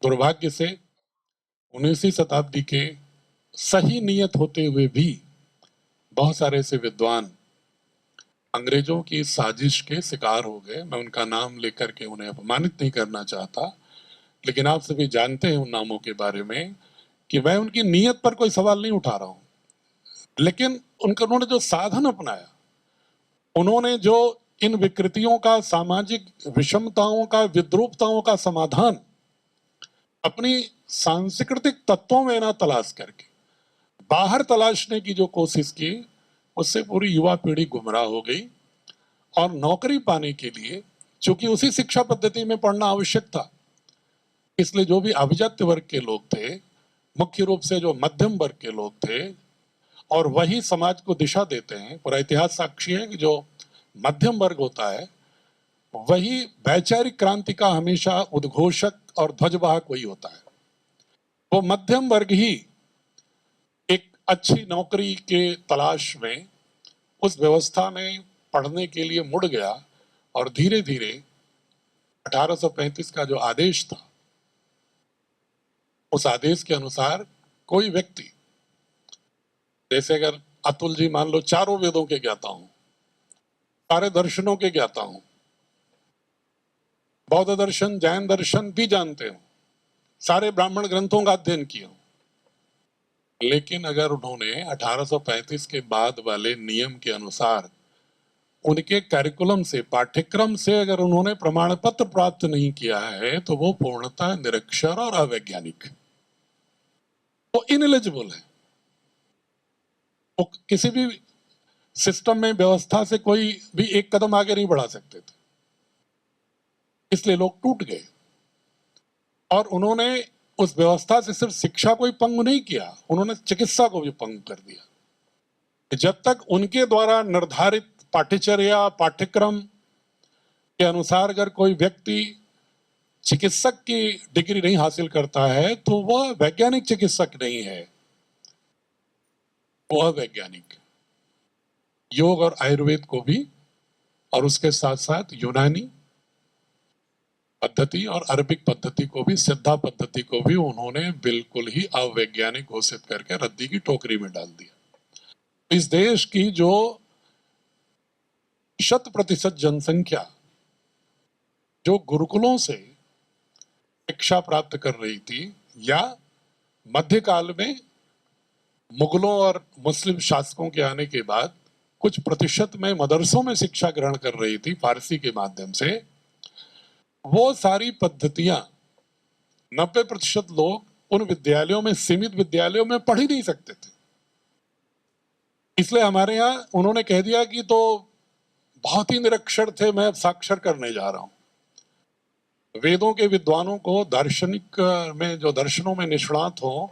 दुर्भाग्य से 19वीं शताब्दी के सही नियत होते हुए भी बहुत सारे ऐसे विद्वान अंग्रेजों की साजिश के शिकार हो गए। मैं उनका नाम लेकर के उन्हें अपमानित नहीं करना चाहता, लेकिन आप सभी जानते हैं उन नामों के बारे में कि मैं उनकी नीयत पर कोई सवाल नहीं उठा रहा हूं, लेकिन उन्होंने जो साधन अपनाया, उन्होंने जो इन विकृतियों का, सामाजिक विषमताओं का, विद्रूपताओं का समाधान अपनी सांस्कृतिक तत्वों में ना तलाश करके बाहर तलाशने की जो कोशिश की, उससे पूरी युवा पीढ़ी गुमराह हो गई। और नौकरी पाने के लिए, चूंकि उसी शिक्षा पद्धति में पढ़ना आवश्यक था, इसलिए जो भी अभिजात्य वर्ग के लोग थे, मुख्य रूप से जो मध्यम वर्ग के लोग थे, और वही समाज को दिशा देते हैं। पूरा इतिहास साक्षी है कि जो मध्यम वर्ग होता है वही वैचारिक क्रांति का हमेशा उद्घोषक और ध्वजवाहक वही होता है। वो मध्यम वर्ग ही एक अच्छी नौकरी के तलाश में उस व्यवस्था में पढ़ने के लिए मुड़ गया, और धीरे धीरे 1835 का जो आदेश था, उस आदेश के अनुसार कोई व्यक्ति, जैसे अगर अतुल जी मान लो चारों वेदों के ज्ञाता हूं, सारे दर्शनों के ज्ञाता हूं, बौद्ध दर्शन जैन दर्शन भी जानते हो, सारे ब्राह्मण ग्रंथों का अध्ययन किया, लेकिन अगर उन्होंने 1835 के बाद वाले नियम के अनुसार उनके कैरिकुलम से, पाठ्यक्रम से अगर उन्होंने प्रमाण पत्र प्राप्त नहीं किया है, तो वो पूर्णतः निरक्षर और अवैज्ञानिक, वो इनएलिजिबल है। वो किसी भी सिस्टम में, व्यवस्था से कोई भी एक कदम आगे नहीं बढ़ा सकते थे। इसलिए लोग टूट गए, और उन्होंने उस व्यवस्था से सिर्फ शिक्षा को ही पंगु नहीं किया, उन्होंने चिकित्सा को भी पंगु कर दिया। जब तक उनके द्वारा निर्धारित पाठ्यचर्या, पाठ्यक्रम के अनुसार अगर कोई व्यक्ति चिकित्सक की डिग्री नहीं हासिल करता है, तो वह वैज्ञानिक चिकित्सक नहीं है, वह वैज्ञानिक। योग और आयुर्वेद को भी, और उसके साथ साथ यूनानी पद्धति और अरबिक पद्धति को भी, सिद्धा पद्धति को भी उन्होंने बिल्कुल ही अवैज्ञानिक घोषित करके रद्दी की टोकरी में डाल दिया। इस देश की जो 100% जनसंख्या जो गुरुकुलों से शिक्षा प्राप्त कर रही थी, या मध्यकाल में मुगलों और मुस्लिम शासकों के आने के बाद कुछ प्रतिशत में मदरसों में शिक्षा ग्रहण कर रही थी फारसी के माध्यम से, वो सारी पद्धतियां 90% लोग उन विद्यालयों में, सीमित विद्यालयों में पढ़ ही नहीं सकते थे। इसलिए हमारे यहाँ उन्होंने कह दिया कि तो बहुत ही निरक्षर थे, मैं अब साक्षर करने जा रहा हूं। वेदों के विद्वानों को, दार्शनिक में जो दर्शनों में निष्णात हो,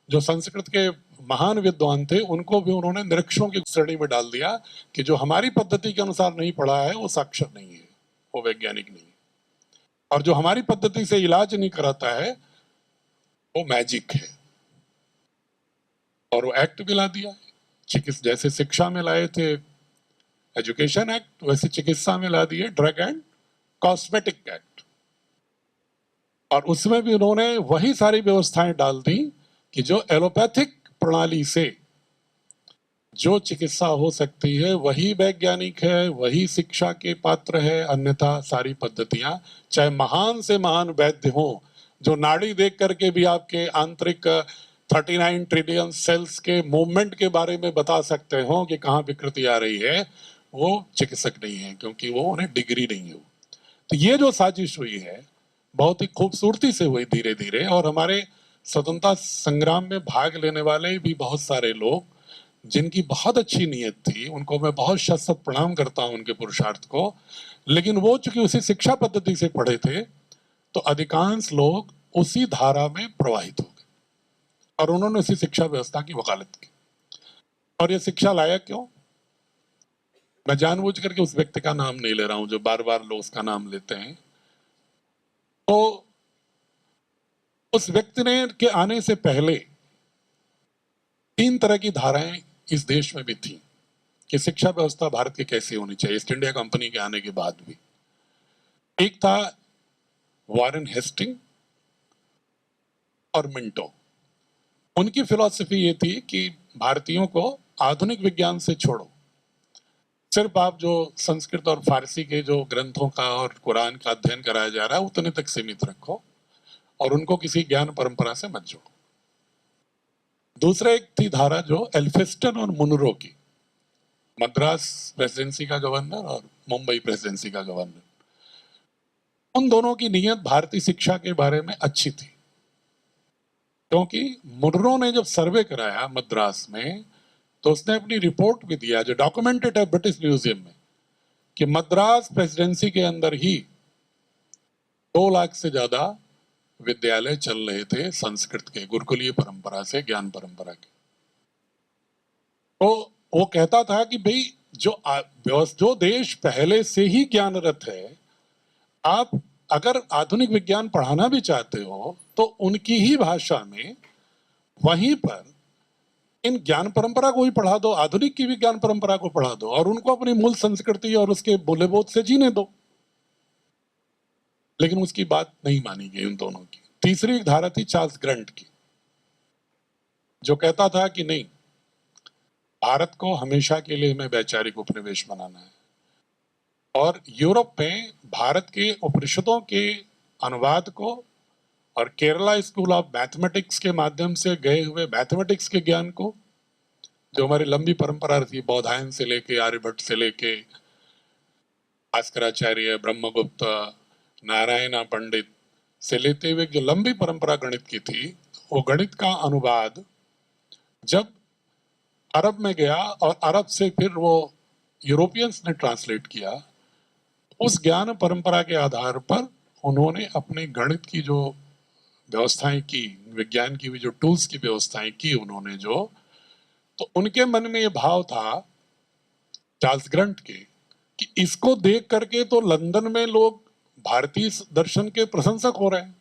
जो संस्कृत के महान विद्वान थे, उनको भी उन्होंने निरक्षरों की श्रेणी में डाल दिया कि जो हमारी पद्धति के अनुसार नहीं पढ़ा है वो साक्षर नहीं है, वो वैज्ञानिक नहीं है, और जो हमारी पद्धति से इलाज नहीं कराता है वो मैजिक है। और वो एक्ट भी ला दिया, जैसे शिक्षा में लाए थे एजुकेशन एक्ट, वैसे चिकित्सा में ला दिए ड्रग एंड कॉस्मेटिक एक्ट, और उसमें भी उन्होंने वही सारी व्यवस्थाएं डाल दी कि जो एलोपैथिक प्रणाली से जो चिकित्सा हो सकती है वही वैज्ञानिक है, वही शिक्षा के पात्र है, अन्यथा सारी पद्धतियां, चाहे महान से महान वैद्य हो, जो नाड़ी देख करके भी आपके आंतरिक 39 ट्रिलियन सेल्स के मूवमेंट के बारे में बता सकते हो कि कहाँ विकृति आ रही है, वो चिकित्सक नहीं है, क्योंकि वो उन्हें डिग्री नहीं है। तो ये जो साजिश हुई है बहुत ही खूबसूरती से हुई धीरे धीरे, और हमारे स्वतंत्रता संग्राम में भाग लेने वाले भी बहुत सारे लोग जिनकी बहुत अच्छी नीयत थी, उनको मैं बहुत शत शत प्रणाम करता हूं उनके पुरुषार्थ को, लेकिन वो चूंकि उसी शिक्षा पद्धति से पढ़े थे, तो अधिकांश लोग उसी धारा में प्रवाहित हो गए, और उन्होंने उसी शिक्षा व्यवस्था की वकालत की। और ये शिक्षा लाया क्यों? मैं जानबूझ करके उस व्यक्ति का नाम नहीं ले रहा हूं जो बार बार लोग उसका नाम लेते हैं। तो उस व्यक्ति ने के आने से पहले 3 तरह की धाराएं इस देश में भी थी कि शिक्षा व्यवस्था भारत की कैसी होनी चाहिए, ईस्ट इंडिया कंपनी के आने के बाद भी। एक था वॉरेन हेस्टिंग, और मिंटो। उनकी फिलॉसफी ये थी कि भारतीयों को आधुनिक विज्ञान से छोड़ो, सिर्फ आप जो संस्कृत और फारसी के जो ग्रंथों का और कुरान का अध्ययन कराया जा रहा है उतने तक सीमित रखो और उनको किसी ज्ञान परंपरा से मत जोड़ो। दूसरा एक थी धारा जो एल्फिंस्टन और मुनरो की, मद्रास प्रेसिडेंसी का गवर्नर और मुंबई प्रेसिडेंसी का गवर्नर, उन दोनों की नीयत भारतीय शिक्षा के बारे में अच्छी थी, क्योंकि मुनरो ने जब सर्वे कराया मद्रास में तो उसने अपनी रिपोर्ट भी दिया जो डॉक्यूमेंटेड है ब्रिटिश म्यूजियम में कि मद्रास प्रेसिडेंसी के अंदर ही 2 लाख से ज्यादा विद्यालय चल रहे थे संस्कृत के, गुरुकुलीय परंपरा से, ज्ञान परंपरा के। तो वो कहता था कि भाई जो देश पहले से ही ज्ञानरत है, आप अगर आधुनिक विज्ञान पढ़ाना भी चाहते हो तो उनकी ही भाषा में वहीं पर इन ज्ञान परंपरा को ही पढ़ा दो, आधुनिक की भी ज्ञान परंपरा को पढ़ा दो और उनको अपनी मूल संस्कृति और उसके बोले बोध से जीने दो। लेकिन उसकी बात नहीं मानी गई उन दोनों की। तीसरी धारा थी चार्ल्स ग्रंट की, जो कहता था कि नहीं, भारत को हमेशा के लिए हमें वैचारिक उपनिवेश बनाना है और यूरोप में भारत के उपनिषदों के अनुवाद को और केरला स्कूल ऑफ मैथमेटिक्स के माध्यम से गए हुए मैथमेटिक्स के ज्ञान को, जो हमारी लंबी परंपरा थी बौधायन से लेके आर्यभट्ट से लेके भास्कराचार्य, ब्रह्मगुप्त, नारायण पंडित से लेते हुए जो लंबी परंपरा गणित की थी, वो गणित का अनुवाद जब अरब में गया और अरब से फिर वो यूरोपियंस ने ट्रांसलेट किया, उस ज्ञान परंपरा के आधार पर उन्होंने अपने गणित की जो व्यवस्थाएं की, विज्ञान की भी जो टूल्स की व्यवस्थाएं की उन्होंने जो, तो उनके मन में ये भाव था चार्ल्स ग्रंट के कि इसको देख करके तो लंदन में लोग भारतीय दर्शन के प्रशंसक हो रहे हैं,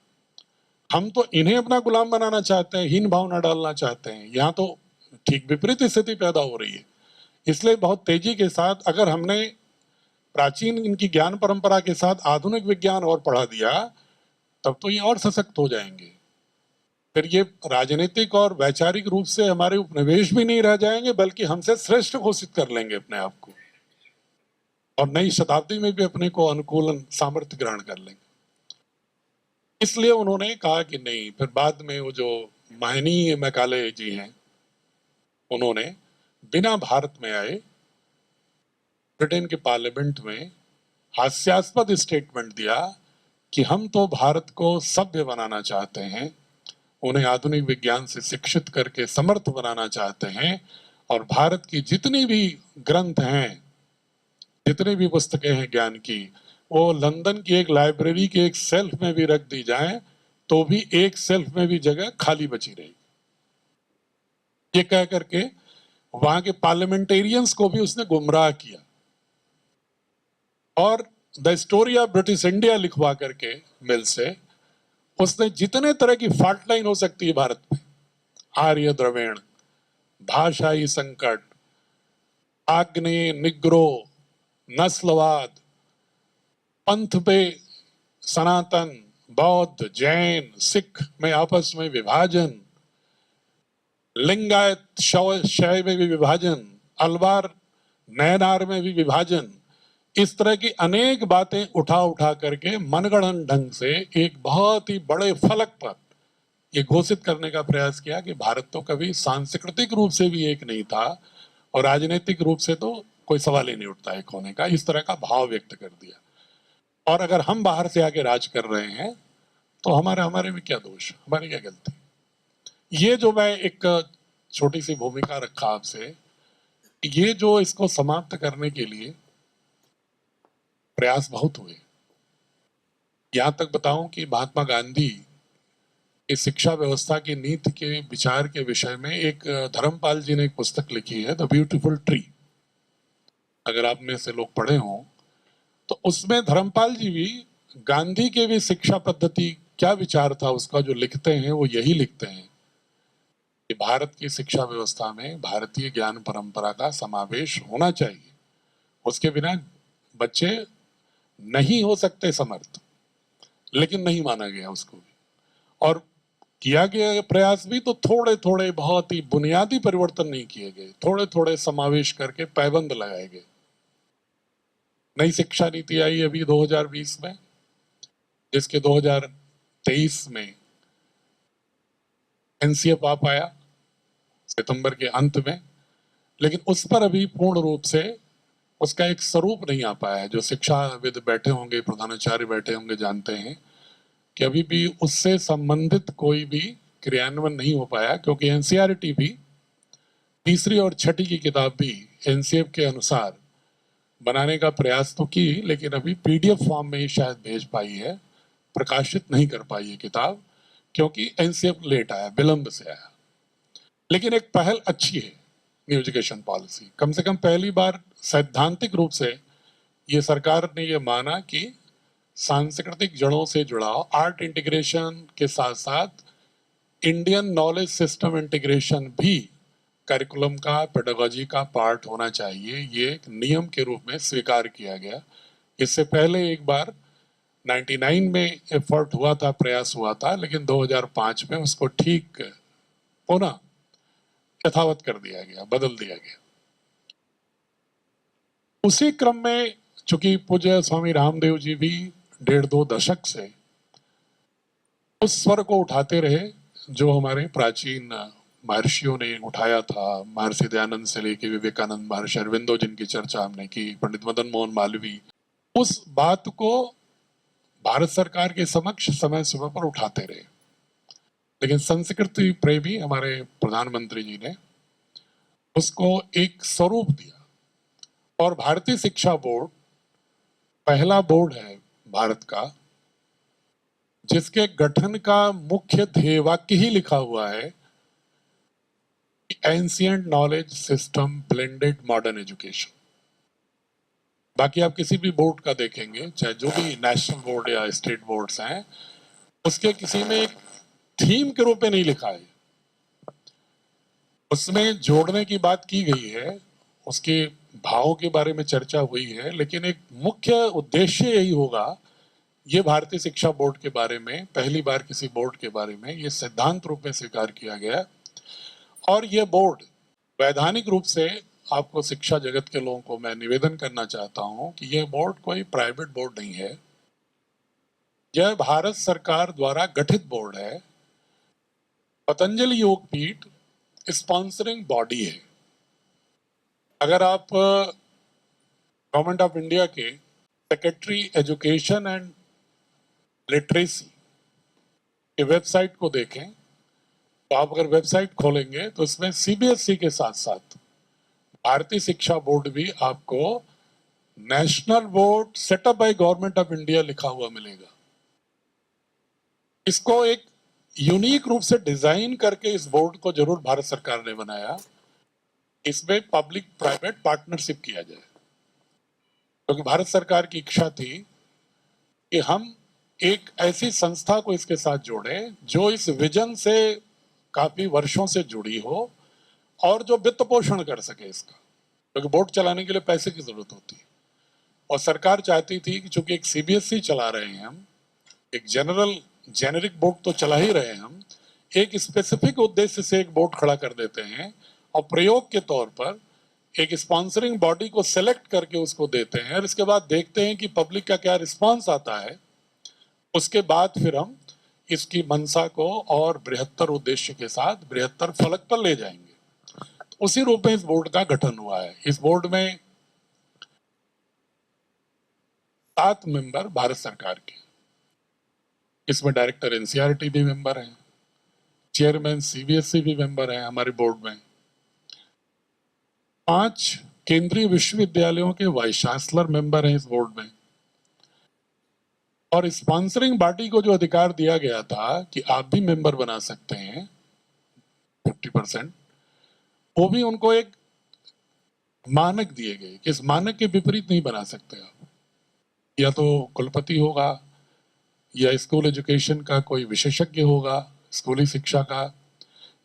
हम तो इन्हें अपना गुलाम बनाना चाहते हैं, हीन भावना डालना चाहते हैं। यहाँ तो ठीक विपरीत स्थिति पैदा हो रही है। इसलिए बहुत तेजी के साथ अगर हमने प्राचीन इनकी ज्ञान परंपरा के साथ आधुनिक विज्ञान और पढ़ा दिया तब तो ये और सशक्त हो जाएंगे, फिर ये राजनीतिक और वैचारिक रूप से हमारे उपनिवेश भी नहीं रह जाएंगे बल्कि हमसे श्रेष्ठ घोषित कर लेंगे अपने आप को और नई शताब्दी में भी अपने को अनुकूलन सामर्थ्य ग्रहण कर लेंगे। इसलिए उन्होंने कहा कि नहीं, फिर बाद में वो जो महनीय मैकाले जी हैं उन्होंने बिना भारत में आए ब्रिटेन के पार्लियामेंट में हास्यास्पद स्टेटमेंट दिया कि हम तो भारत को सभ्य बनाना चाहते हैं, उन्हें आधुनिक विज्ञान से शिक्षित करके समर्थ बनाना चाहते हैं और भारत की जितनी भी ग्रंथ हैं, जितनी भी पुस्तकें हैं ज्ञान की, वो लंदन की एक लाइब्रेरी के एक सेल्फ में भी रख दी जाए तो भी एक सेल्फ में भी जगह खाली बची रहेगी। ये कह करके वहां के पार्लियामेंटेरियंस को भी उसने गुमराह किया और the story of British India लिखवा करके मिल से उसने जितने तरह की फॉल्ट लाइन हो सकती है भारत में, आर्य द्रविड़, भाषाई संकट, आग्नेय निग्रो, नस्लवाद, पंथ पे सनातन, बौद्ध, जैन, सिख में आपस में विभाजन, लिंगायत शैव में भी विभाजन, अलवार नयनार में भी विभाजन, इस तरह की अनेक बातें उठा उठा करके मनगढ़ंत ढंग से एक बहुत ही बड़े फलक पर ये घोषित करने का प्रयास किया कि भारत तो कभी सांस्कृतिक रूप से भी एक नहीं था और राजनीतिक रूप से तो कोई सवाल ही नहीं उठता एक होने का, इस तरह का भाव व्यक्त कर दिया। और अगर हम बाहर से आके राज कर रहे हैं तो हमारे में क्या दोष, हमारी क्या गलती। ये जो मैं एक छोटी सी भूमिका रखा आपसे, ये जो इसको समाप्त करने के लिए प्रयास बहुत हुए। यहां तक बताऊं कि महात्मा गांधी इस शिक्षा व्यवस्था की नीति के विचार के विषय में एक धर्मपाल जी ने एक पुस्तक लिखी है, द ब्यूटीफुल ट्री। अगर आप में से लोग पढ़े हों तो उसमें धर्मपाल जी भी गांधी के भी शिक्षा पद्धति क्या विचार था उसका जो लिखते हैं, वो यही लिखते हैं कि भारत की शिक्षा व्यवस्था में भारतीय ज्ञान परंपरा का समावेश होना चाहिए, उसके बिना बच्चे नहीं हो सकते समर्थ। लेकिन नहीं माना गया उसको भी। और किया गया प्रयास भी तो थोड़े थोड़े बहुत ही बुनियादी परिवर्तन नहीं किए गए, थोड़े थोड़े समावेश करके पैबंद लगाए गए। नई शिक्षा नीति आई अभी 2020 में, जिसके 2023 में एनसीएफ आ पाया सितंबर के अंत में, लेकिन उस पर अभी पूर्ण रूप से उसका एक स्वरूप नहीं आ पाया है। जो शिक्षाविद बैठे होंगे, प्रधानाचार्य बैठे होंगे, जानते हैं कि अभी भी उससे संबंधित कोई भी क्रियान्वयन नहीं हो पाया, क्योंकि एनसीईआरटी भी तीसरी और छठी की किताब भी एनसीएफ के अनुसार बनाने का प्रयास तो की, लेकिन अभी पीडीएफ फॉर्म में ही शायद भेज पाई है, प्रकाशित नहीं कर पाई है किताब, क्योंकि एनसीएफ लेट आया, विलंब से आया। लेकिन एक पहल अच्छी है न्यू एजुकेशन पॉलिसी। कम से कम पहली बार सैद्धांतिक रूप से ये सरकार ने ये माना कि सांस्कृतिक जड़ों से जुड़ाव, आर्ट इंटीग्रेशन के साथ साथ इंडियन नॉलेज सिस्टम इंटीग्रेशन भी करिकुलम का, पेडागोजी का पार्ट होना चाहिए। ये एक नियम के रूप में स्वीकार किया गया। इससे पहले एक बार 99 में एफर्ट हुआ था, प्रयास हुआ था, लेकिन 2005 में उसको ठीक पुनः यथावत कर दिया गया, बदल दिया गया। उसी क्रम में चूंकि पूज्य स्वामी रामदेव जी भी 1.5-2 दशक से उस स्वर को उठाते रहे जो हमारे प्राचीन महर्षियों ने उठाया था, महर्षि दयानंद से लेके विवेकानंद, महर्षि अरविंदो जिनकी चर्चा हमने की, पंडित मदन मोहन मालवीय, उस बात को भारत सरकार के समक्ष समय समय पर उठाते रहे। लेकिन संस्कृति प्रेमी हमारे प्रधानमंत्री जी ने उसको एक स्वरूप दिया, और भारतीय शिक्षा बोर्ड पहला बोर्ड है भारत का जिसके गठन का मुख्य ध्येय वाक्य ही लिखा हुआ है, ancient knowledge system blended modern education. बाकी आप किसी भी बोर्ड का देखेंगे, चाहे जो भी नेशनल बोर्ड या स्टेट बोर्ड्स हैं, उसके किसी में एक थीम के रूप में नहीं लिखा है। उसमें जोड़ने की बात की गई है, उसके भावों के बारे में चर्चा हुई है, लेकिन एक मुख्य उद्देश्य यही होगा। ये भारतीय शिक्षा बोर्ड के बारे में पहली बार किसी बोर्ड के बारे में ये सिद्धांत रूप में स्वीकार किया गया, और ये बोर्ड वैधानिक रूप से, आपको शिक्षा जगत के लोगों को मैं निवेदन करना चाहता हूं कि यह बोर्ड कोई प्राइवेट बोर्ड नहीं है, यह भारत सरकार द्वारा गठित बोर्ड है। पतंजलि योगपीठ स्पॉन्सरिंग बॉडी है। अगर आप गवर्नमेंट ऑफ इंडिया के सेक्रेटरी एजुकेशन एंड लिटरेसी के वेबसाइट को देखें, तो आप अगर वेबसाइट खोलेंगे तो इसमें सीबीएसई के साथ साथ भारतीय शिक्षा बोर्ड भी आपको national board setup by government of India लिखा हुआ मिलेगा। इसको एक यूनिक रूप से डिजाइन करके इस बोर्ड को जरूर भारत सरकार ने बनाया, इसमें पब्लिक प्राइवेट पार्टनरशिप किया जाए, क्योंकि भारत सरकार की इच्छा थी कि हम एक ऐसी संस्था को इसके साथ जोड़े जो इस विजन से काफी वर्षों से जुड़ी हो और जो वित्त पोषण कर सके इसका, क्योंकि बोर्ड चलाने के लिए पैसे की जरूरत होती है। और सरकार चाहती थी कि चूंकि एक सीबीएसई चला रहे हैं हम, एक जेनेरिक बोर्ड तो चला ही रहे हैं हम, एक स्पेसिफिक उद्देश्य से एक बोर्ड खड़ा कर देते हैं और प्रयोग के तौर पर एक स्पॉन्सरिंग बॉडी को सेलेक्ट करके उसको देते हैं, और इसके बाद देखते हैं कि पब्लिक का क्या रिस्पांस आता है। उसके बाद फिर हम इसकी मंशा को और बृहत्तर उद्देश्य के साथ बृहत्तर फलक पर ले जाएंगे। उसी रूप में इस बोर्ड का गठन हुआ है। इस बोर्ड में 7 मेंबर भारत सरकार के, इसमें डायरेक्टर एनसीईआरटी भी मेंबर हैं, चेयरमैन सीबीएसई भी मेंबर हैं हमारे बोर्ड में, 5 केंद्रीय विश्वविद्यालयों के वाइस चांसलर मेंबर हैं इस बोर्ड में, और स्पॉन्सरिंग बॉडी को जो अधिकार दिया गया था कि आप भी मेंबर बना सकते हैं 50%, वो भी उनको एक मानक दिए गए कि इस मानक के विपरीत नहीं बना सकते आप। या तो कुलपति होगा, या स्कूल एजुकेशन का कोई विशेषज्ञ होगा स्कूली शिक्षा का,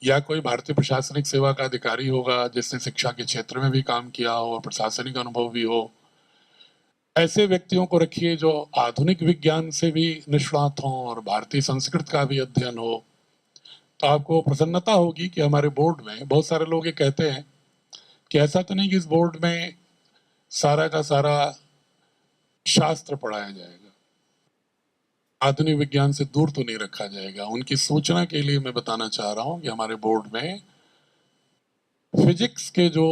या कोई भारतीय प्रशासनिक सेवा का अधिकारी होगा जिसने शिक्षा के क्षेत्र में भी काम किया हो और प्रशासनिक अनुभव भी हो। ऐसे व्यक्तियों को रखिए जो आधुनिक विज्ञान से भी निष्णात हों और भारतीय संस्कृत का भी अध्ययन हो। तो आपको प्रसन्नता होगी कि हमारे बोर्ड में बहुत सारे लोग ये कहते हैं कि ऐसा तो नहीं कि इस बोर्ड में सारा का सारा शास्त्र पढ़ाया जाएगा, आधुनिक विज्ञान से दूर तो नहीं रखा जाएगा। उनकी सूचना के लिए मैं बताना चाह रहा हूं कि हमारे बोर्ड में फिजिक्स के जो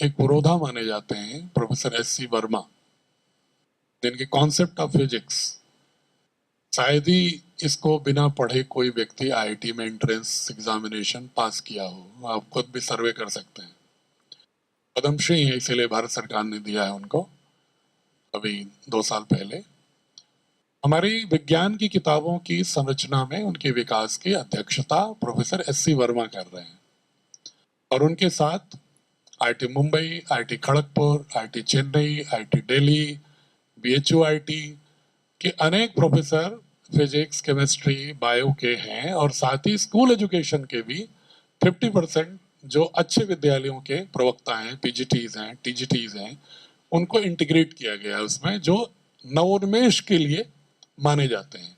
एक पुरोधा माने जाते हैं प्रोफेसर एस.सी. वर्मा, जिनके कॉन्सेप्ट ऑफ फिजिक्स शायद ही इसको बिना पढ़े कोई व्यक्ति आईआईटी में एंट्रेंस एग्जामिनेशन पास किया हो। आप खुद भी सर्वे कर सकते हैं। पद्मश्री है, इसीलिए भारत सरकार ने दिया है उनको अभी 2 साल पहले। हमारी विज्ञान की किताबों की संरचना में उनके विकास की अध्यक्षता प्रोफेसर एस.सी. वर्मा कर रहे हैं और उनके साथ IIT Mumbai, IIT Kharagpur, IIT Chennai, IIT Delhi, BHU IT के अनेक प्रोफेसर फिजिक्स, केमिस्ट्री, बायो के हैं और साथ ही स्कूल एजुकेशन के भी 50% जो अच्छे विद्यालयों के प्रवक्ता हैं, पीजीटीज हैं, टीजीटीज हैं, उनको इंटीग्रेट किया गया है उसमें, जो नवोन्मेष के लिए माने जाते हैं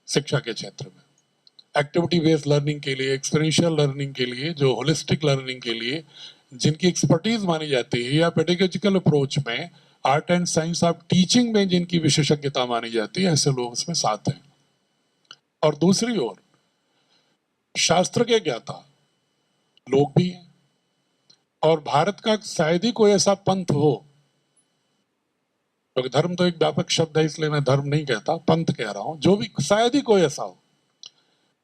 शिक्षा के क्षेत्र में। एक्टिविटी बेस्ड लर्निंग के लिए, एक्सपीरियंशियल लर्निंग के लिए, जो होलिस्टिक लर्निंग के लिए जिनकी एक्सपर्टीज मानी जाती है, या पेडागोजिकल अप्रोच में art and science of teaching में जिनकी विशेषज्ञता मानी जाती है, ऐसे लोग इसमें साथ हैं। और दूसरी ओर शास्त्र के ज्ञाता लोग भी हैं और भारत का शायद ही कोई ऐसा पंथ हो, क्योंकि धर्म तो एक व्यापक शब्द है इसलिए मैं धर्म नहीं कहता, पंथ कह रहा हूं, जो भी शायद ही कोई ऐसा हो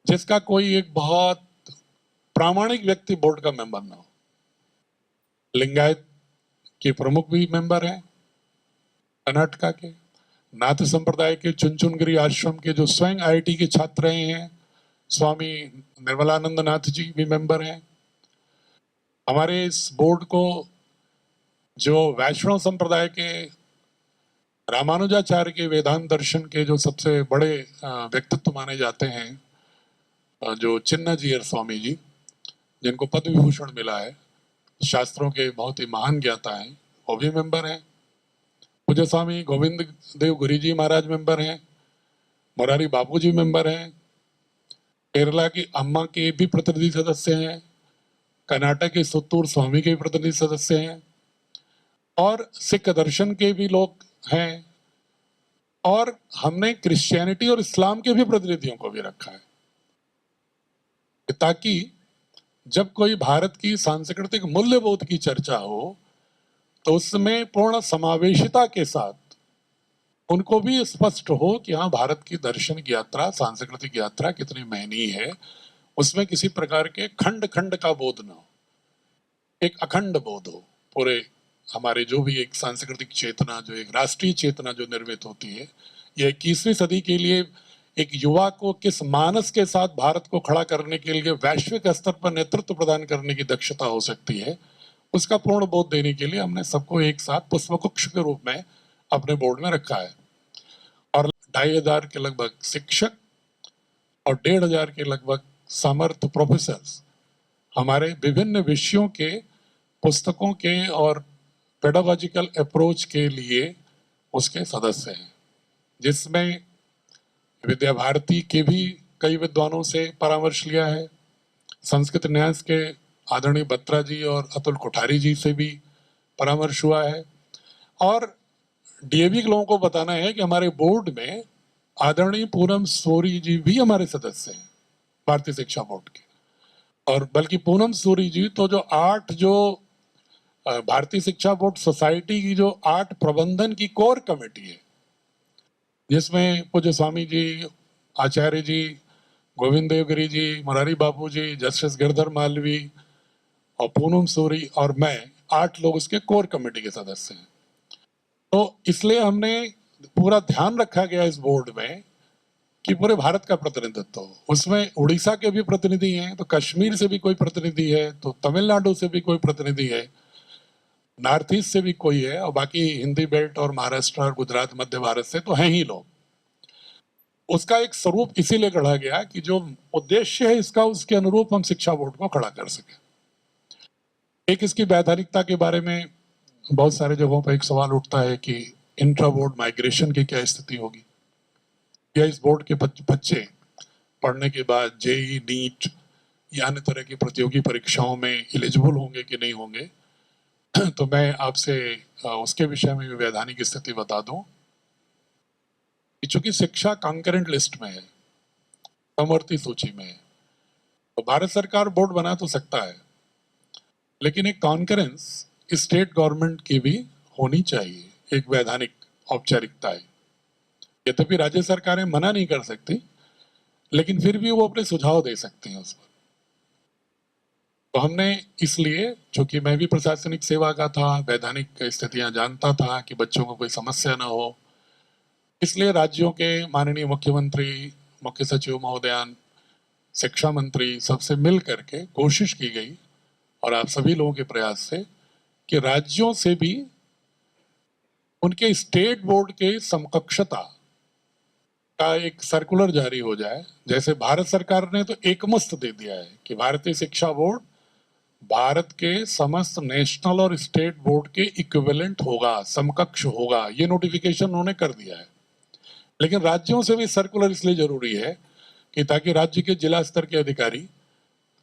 जिसका कोई एक बहुत प्रामाणिक व्यक्ति बोर्ड का मेंबर ना हो। लिंगायत के प्रमुख भी मेंबर हैं कर्नाटका के, नाथ संप्रदाय के चुनचुनगिरी आश्रम के जो स्वयं आईआईटी के छात्र रहे हैं स्वामी निर्मलानंद नाथ जी भी मेंबर हैं। हमारे इस बोर्ड को जो वैष्णव संप्रदाय के रामानुजाचार्य के वेदांत दर्शन के जो सबसे बड़े व्यक्तित्व माने जाते हैं, जो चिन्नाजीयर स्वामी जी, जिनको पद्म विभूषण मिला है, शास्त्रों के बहुत ही महान ज्ञाता हैं, वो भी मेंबर हैं। पूज्य स्वामी गोविंद देव गुरु जी महाराज मेंबर हैं, मोरारी बापू जी मेंबर हैं, केरला की अम्मा के भी प्रतिनिधि सदस्य हैं, कर्नाटक के सुत्तूर स्वामी के भी प्रतिनिधि सदस्य हैं और सिख दर्शन के भी लोग हैं और हमने क्रिश्चियनिटी और इस्लाम के भी प्रतिनिधियों को भी रखा है, ताकि जब कोई भारत की सांस्कृतिक मूल्यबोध की चर्चा हो तो उसमें पूर्ण समावेशिता के साथ उनको भी स्पष्ट हो कि हाँ, भारत की दर्शन की यात्रा, सांस्कृतिक यात्रा कितनी महनीय है, उसमें किसी प्रकार के खंड खंड का बोध न हो, एक अखंड बोध हो। पूरे हमारे जो भी एक सांस्कृतिक चेतना, जो एक राष्ट्रीय चेतना जो निर्मित होती है, यह 21वीं सदी के लिए एक युवा को किस मानस के साथ भारत को खड़ा करने के लिए वैश्विक स्तर पर नेतृत्व प्रदान करने की दक्षता हो सकती है, उसका पूर्ण बोध देने के लिए हमने सबको एक साथ पुष्पगुच्छ के रूप में अपने बोर्ड में रखा है और 2500 के लगभग शिक्षक और 1500 के लगभग समर्थ प्रोफेसर्स हमारे विभिन्न विषयों के पुस्तकों के और पेडागोजिकल अप्रोच के लिए उसके सदस्य हैं, जिसमें विद्या भारती के भी कई विद्वानों से परामर्श लिया है, संस्कृत न्यास के आदरणीय बत्रा जी और अतुल कोठारी जी से भी परामर्श हुआ है और डीएवी के लोगों को बताना है कि हमारे बोर्ड में आदरणीय पूनम सूरी जी भी हमारे सदस्य हैं भारतीय शिक्षा बोर्ड के। और बल्कि पूनम सूरी जी तो जो भारतीय शिक्षा बोर्ड सोसाइटी की जो 8 प्रबंधन की कोर कमेटी है, जिसमें पूज्य स्वामी जी, आचार्य जी, गोविंद देवगिरी जी, मोरारी बापू जी, जस्टिस गिरधर मालवी और पूनम सूरी और मैं, 8 लोग उसके कोर कमेटी के सदस्य हैं। तो इसलिए हमने पूरा ध्यान रखा गया इस बोर्ड में कि पूरे भारत का प्रतिनिधित्व हो। उसमें उड़ीसा के भी प्रतिनिधि हैं, तो कश्मीर से भी कोई प्रतिनिधि है, तो तमिलनाडु से भी कोई प्रतिनिधि है, नॉर्थ ईस्ट से भी कोई है और बाकी हिंदी बेल्ट और महाराष्ट्र और गुजरात, मध्य भारत से तो हैं ही लोग। उसका एक स्वरूप इसीलिए गढ़ा गया कि जो उद्देश्य है इसका, उसके अनुरूप हम शिक्षा बोर्ड को खड़ा कर सके। एक इसकी वैधानिकता के बारे में बहुत सारे जगहों पर एक सवाल उठता है कि इंट्रा बोर्ड माइग्रेशन की क्या स्थिति होगी, या इस बोर्ड के बच्चे पढ़ने के बाद जेई, नीट या अन्य तरह की प्रतियोगी परीक्षाओं में एलिजिबल होंगे कि नहीं होंगे, तो मैं आपसे उसके विषय में भी वैधानिक स्थिति बता दूं कि चूंकि शिक्षा कॉन्करेंट लिस्ट में है, समवर्ती सूची में है, तो भारत सरकार बोर्ड बना तो सकता है, लेकिन एक कॉन्करेंस स्टेट गवर्नमेंट की भी होनी चाहिए, एक वैधानिक औपचारिकता है। यद्यपि राज्य सरकारें मना नहीं कर सकती, लेकिन फिर भी वो अपने सुझाव दे सकते हैं उस पर। तो हमने इसलिए, चूंकि मैं भी प्रशासनिक सेवा का था, वैधानिक स्थितियां जानता था कि बच्चों को कोई समस्या ना हो, इसलिए राज्यों के माननीय मुख्यमंत्री, मुख्य सचिव महोदयान, शिक्षा मंत्री सबसे मिल करके कोशिश की गई, और आप सभी लोगों के प्रयास से, कि राज्यों से भी उनके स्टेट बोर्ड के समकक्षता का एक सर्कुलर जारी हो जाए। जैसे भारत सरकार ने तो एकमस्त दे दिया है कि भारतीय शिक्षा बोर्ड भारत के समस्त नेशनल और स्टेट बोर्ड के इक्विवेलेंट होगा, समकक्ष होगा, ये नोटिफिकेशन उन्होंने कर दिया है। लेकिन राज्यों से भी सर्कुलर इसलिए जरूरी है कि ताकि राज्य के जिला स्तर के अधिकारी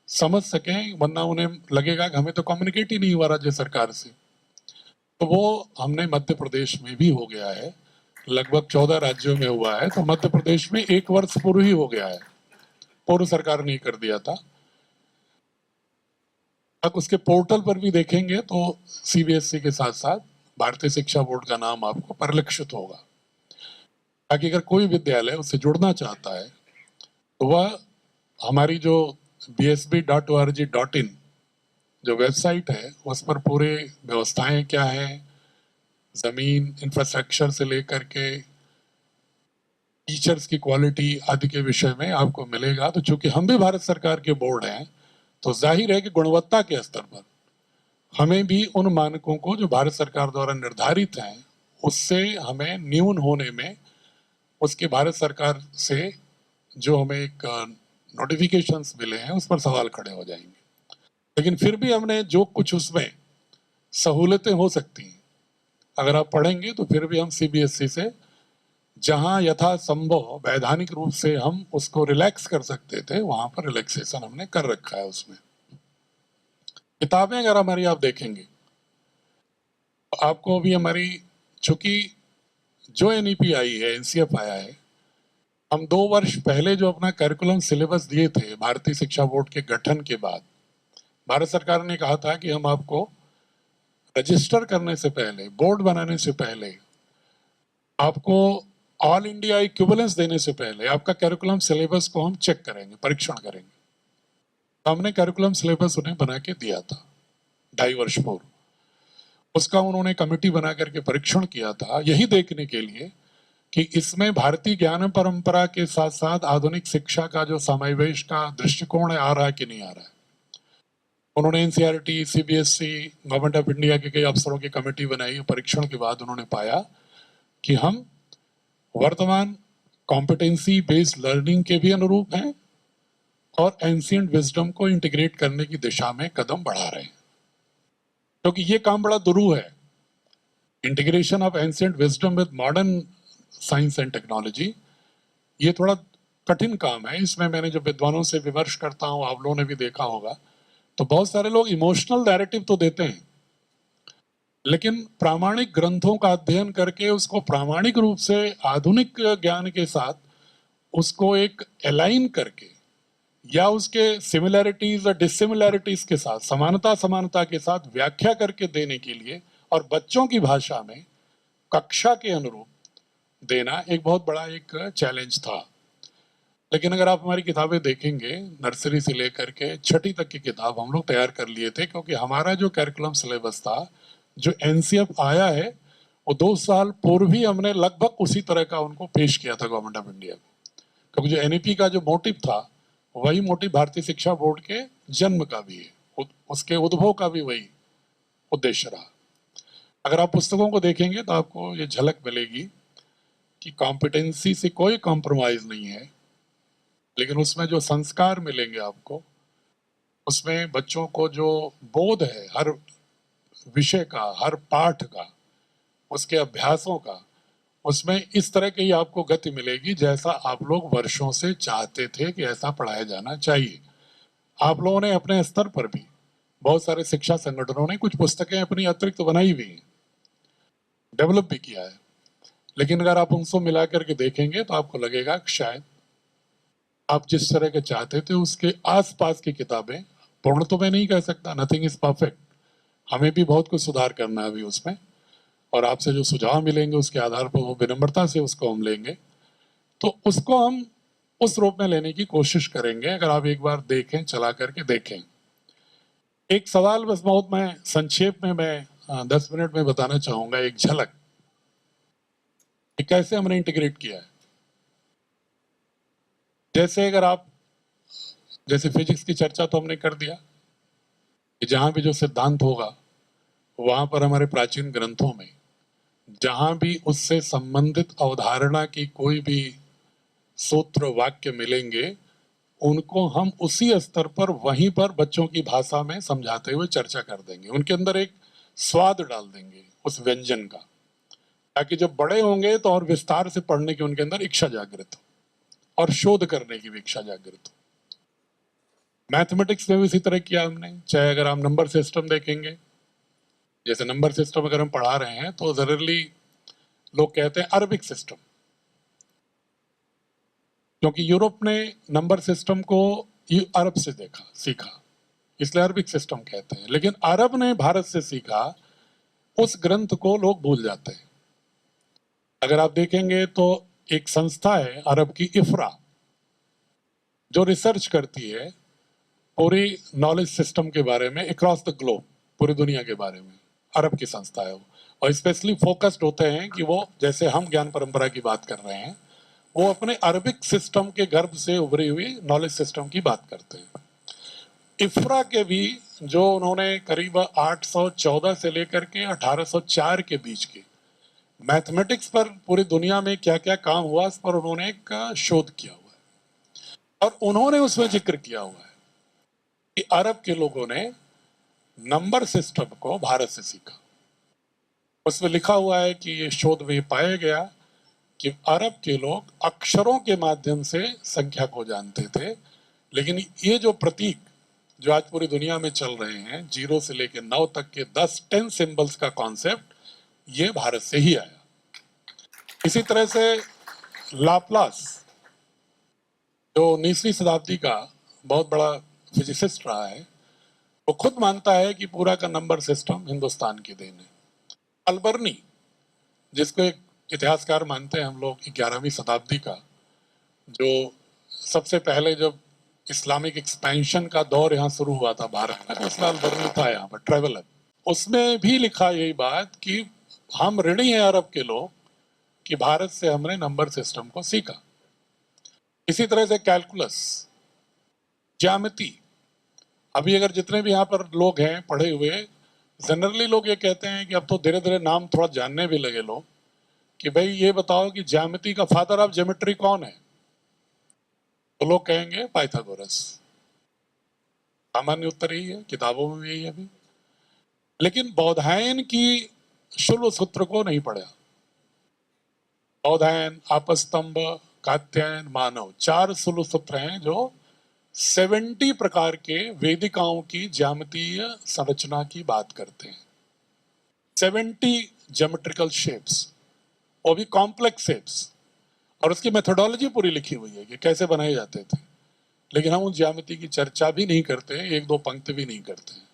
समझ सकें, वरना उन्हें लगेगा कि हमें तो कम्युनिकेट ही नहीं हुआ राज्य सरकार से। तो वो हमने मध्य प्रदेश में भी हो गया है, लगभग 14 राज्यों में हुआ है, तो मध्य प्रदेश में 1 वर्ष पूर्व ही हो गया है, पूर्व सरकार ने कर दिया था। अब उसके पोर्टल पर भी देखेंगे तो सीबीएसई के साथ साथ भारतीय शिक्षा बोर्ड का नाम आपको परिलक्षित होगा, ताकि अगर कोई विद्यालय उससे जुड़ना चाहता है तो वह हमारी जो bsb.org.in जो वेबसाइट है, उस पर पूरे व्यवस्थाएं क्या हैं, जमीन, इंफ्रास्ट्रक्चर से लेकर के टीचर्स की क्वालिटी आदि के विषय में आपको मिलेगा। तो चूंकि हम भी भारत सरकार के बोर्ड हैं, तो जाहिर है कि गुणवत्ता के स्तर पर हमें भी उन मानकों को जो भारत सरकार द्वारा निर्धारित हैं, उससे हमें न्यून होने में, उसके भारत सरकार से जो हमें एक नोटिफिकेशंस मिले हैं उस पर सवाल खड़े हो जाएंगे। लेकिन फिर भी हमने जो कुछ उसमें सहूलतें हो सकती हैं, अगर आप पढ़ेंगे तो फिर भी हम सीबीएसई से जहां यथासंभव वैधानिक रूप से हम उसको रिलैक्स कर सकते थे, वहां पर रिलैक्सेशन हमने कर रखा है। उसमें किताबें अगर हमारी आप देखेंगे तो आपको भी हमारी, चूंकि जो एनईपी आई है, एनसीएफ आया है, हम 2 वर्ष पहले जो अपना करिकुलम सिलेबस दिए थे भारतीय शिक्षा बोर्ड के गठन के बाद, भारत सरकार ने कहा था कि हम आपको रजिस्टर करने से पहले, बोर्ड बनाने से पहले, आपको ऑल इंडिया इक्विवेलेंस देने से पहले आपका करिकुलम सिलेबस को हम चेक करेंगे, परीक्षण करेंगे। तो हमने करिकुलम सिलेबस उन्हें बना के दिया था 2.5 वर्ष पूर्व। उसका उन्होंने कमेटी बना करके परीक्षण किया था, यही देखने के लिए कि इसमें भारतीय ज्ञान परंपरा के साथ साथ आधुनिक शिक्षा का जो समावेश का दृष्टिकोण है, आ रहा है कि नहीं आ रहा है। उन्होंने NCERT, CBSE, government of India के कई अफसरों की कमेटी बनाई। परीक्षण के बाद उन्होंने पाया कि हम वर्तमान कॉम्पिटेंसी बेस्ड लर्निंग के भी अनुरूप हैं और एंशिएंट विजडम को इंटीग्रेट करने की दिशा में कदम बढ़ा रहे हैं, क्योंकि ये काम बड़ा दुरूह है। Integration of ancient wisdom with modern science and technology, ये थोड़ा कठिन काम है। इसमें मैंने जो विद्वानों से विमर्श करता हूं, आप लोगों ने भी देखा होगा, तो बहुत सारे लोग इमोशनल नैरेटिव तो देते हैं, लेकिन प्रामाणिक ग्रंथों का अध्ययन करके उसको प्रामाणिक रूप से आधुनिक ज्ञान के साथ उसको एक अलाइन करके, या उसके सिमिलैरिटीज और डिसिमिलैरिटीज के साथ, समानता के साथ व्याख्या करके देने के लिए, और बच्चों की भाषा में कक्षा के अनुरूप देना एक बहुत बड़ा एक चैलेंज था। लेकिन अगर आप हमारी किताबें देखेंगे, नर्सरी से लेकर के 6ठी तक की किताब हम लोग तैयार कर लिए थे, क्योंकि हमारा जो करिकुलम सिलेबस था, जो एनसीएफ आया है, वो 2 साल पूर्व ही हमने लगभग उसी तरह का उनको पेश किया था गवर्नमेंट ऑफ इंडिया को, क्योंकि जो एनईपी का जो मोटिव था, वही मोटिव भारतीय शिक्षा बोर्ड के जन्म का भी है, उसके उद्भव का भी वही उद्देश्य रहा। अगर आप पुस्तकों को देखेंगे तो आपको ये झलक मिलेगी कि कॉम्पिटेंसी से कोई कॉम्प्रोमाइज नहीं है, लेकिन उसमें जो संस्कार मिलेंगे आपको, उसमें बच्चों को जो बोध है हर विषय का, हर पाठ का, उसके अभ्यासों का, उसमें इस तरह की आपको गति मिलेगी जैसा आप लोग वर्षों से चाहते थे कि ऐसा पढ़ाया जाना चाहिए। आप लोगों ने अपने स्तर पर भी, बहुत सारे शिक्षा संगठनों ने कुछ पुस्तकें अपनी अतिरिक्त बनाई हुई हैं, डेवलप भी किया है, लेकिन अगर आप उनको मिला करके देखेंगे तो आपको लगेगा कि शायद आप जिस तरह के चाहते थे उसके आसपास की किताबें, पूर्ण तो मैं नहीं कह सकता, नथिंग इज परफेक्ट, हमें भी बहुत कुछ सुधार करना है अभी उसमें, और आपसे जो सुझाव मिलेंगे उसके आधार पर वो विनम्रता से उसको हम लेंगे, तो उसको हम उस रूप में लेने की कोशिश करेंगे। अगर आप एक बार देखें, चला करके देखें। एक सवाल बस बहुत मैं संक्षेप में मैं 10 मिनट में बताना चाहूंगा, एक झलक कि कैसे हमने इंटीग्रेट किया है। जैसे अगर आप, जैसे फिजिक्स की चर्चा तो हमने कर दिया कि जहां भी जो सिद्धांत होगा वहां पर हमारे प्राचीन ग्रंथों में जहां भी उससे संबंधित अवधारणा की कोई भी सूत्र वाक्य मिलेंगे, उनको हम उसी स्तर पर वहीं पर बच्चों की भाषा में समझाते हुए चर्चा कर देंगे, उनके अंदर एक स्वाद डाल देंगे उस व्यंजन का, ताकि जब बड़े होंगे तो और विस्तार से पढ़ने की उनके अंदर इच्छा जागृत हो और शोध करने की भी इच्छा जागृत हो। मैथमेटिक्स में भी इसी तरह किया हमने, चाहे अगर आप नंबर सिस्टम देखेंगे, जैसे नंबर सिस्टम अगर हम पढ़ा रहे हैं तो जनरली लोग कहते हैं अरबिक सिस्टम, क्योंकि यूरोप ने नंबर सिस्टम को अरब से देखा सीखा, इसलिए अरबिक सिस्टम कहते हैं। लेकिन अरब ने भारत से सीखा, उस ग्रंथ को लोग भूल जाते हैं। अगर आप देखेंगे तो एक संस्था है अरब की, इफ्रा, जो रिसर्च करती है पूरी नॉलेज सिस्टम के बारे में अक्रॉस द ग्लोब, पूरी दुनिया के बारे में। अरब की संस्था है वो, और स्पेशली फोकस्ड होते हैं कि वो, जैसे हम ज्ञान परंपरा की बात कर रहे हैं, वो अपने अरबिक सिस्टम के गर्भ से उभरी हुई नॉलेज सिस्टम की बात करते हैं। इफ्रा के भी जो उन्होंने करीब 814 से लेकर के 1804 के बीच के मैथमेटिक्स पर पूरी दुनिया में क्या क्या काम हुआ, इस पर उन्होंने एक शोध किया हुआ है, और उन्होंने उसमें जिक्र किया हुआ है कि अरब के लोगों ने नंबर सिस्टम को भारत से सीखा। उसमें लिखा हुआ है कि ये शोध में पाया गया कि अरब के लोग अक्षरों के माध्यम से संख्या को जानते थे, लेकिन ये जो प्रतीक जो आज पूरी दुनिया में चल रहे हैं, 0 से लेकर 9 तक के 10 सिंबल्स का कॉन्सेप्ट, ये भारत से ही आया। इसी तरह से लाप्लास, जो 19वीं शताब्दी का बहुत बड़ा फिजिसिस्ट रहा है, वो खुद मानता है कि पूरा का नंबर सिस्टम हिंदुस्तान की देन है। अलबर्नी, जिसको एक इतिहासकार मानते हैं हम लोग, 11वीं शताब्दी का, जो सबसे पहले जब इस्लामिक एक्सपेंशन का दौर यहाँ शुरू हुआ था भारत में, इसलिए अलबर्नी था यहाँ पर ट्रेवलर, उसमें भी लिखा यही बात कि हम ऋणी हैं अरब के लोग कि भारत से हमने नंबर सिस्टम को सीखा। इसी तरह से कैलकुलस, ज्यामिति, अभी अगर जितने भी यहाँ पर लोग हैं पढ़े हुए, जनरली लोग ये कहते हैं कि अब तो धीरे धीरे नाम थोड़ा जानने भी लगे लोग, कि भाई ये बताओ कि ज्यामिति का फादर ऑफ ज्योमेट्री कौन है, तो लोग कहेंगे पाइथागोरस। सामान्य उत्तर यही है, किताबों में भी यही है अभी। लेकिन बौधायन की शुल्ब सूत्र को नहीं पढ़ा। बौधायन, आपस्तंभ, कात्यायन, मानव, 4 शुल्ब सूत्र हैं जो 70 प्रकार के वेदिकाओं की ज्यामितीय संरचना की बात करते हैं। 70 ज्योमेट्रिकल शेप्स, वो भी कॉम्प्लेक्स शेप्स, और उसकी मेथोडोलॉजी पूरी लिखी हुई है कि कैसे बनाए जाते थे। लेकिन हम उन ज्यामिति की चर्चा भी नहीं करते हैं, 1-2 पंक्ति भी नहीं करते हैं।